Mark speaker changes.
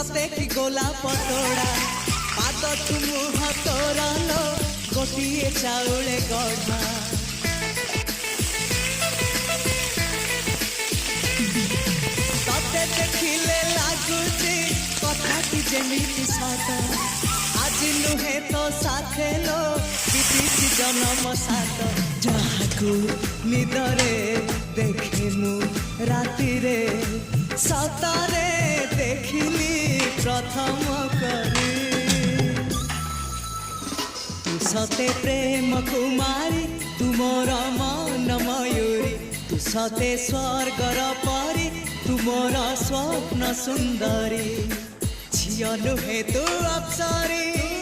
Speaker 1: सते कि गोलाप तोड़ा पाद तु मुह तोरा लो गोटिए चाउले गढ़ा तते देखिले लागुची कथाटी जेमिति सत आज नुहे तो साथे लो बीतीची जन्म सात जहाकू निदरे देखे मु राति रे सतारे देखिली प्रथम करी तू सते प्रेम कुमारी तुमर मन मयूरी तू सते स्वर्गर परी तुमर स्वप्न सुंदरी झियो नुहे तू अप्सरी।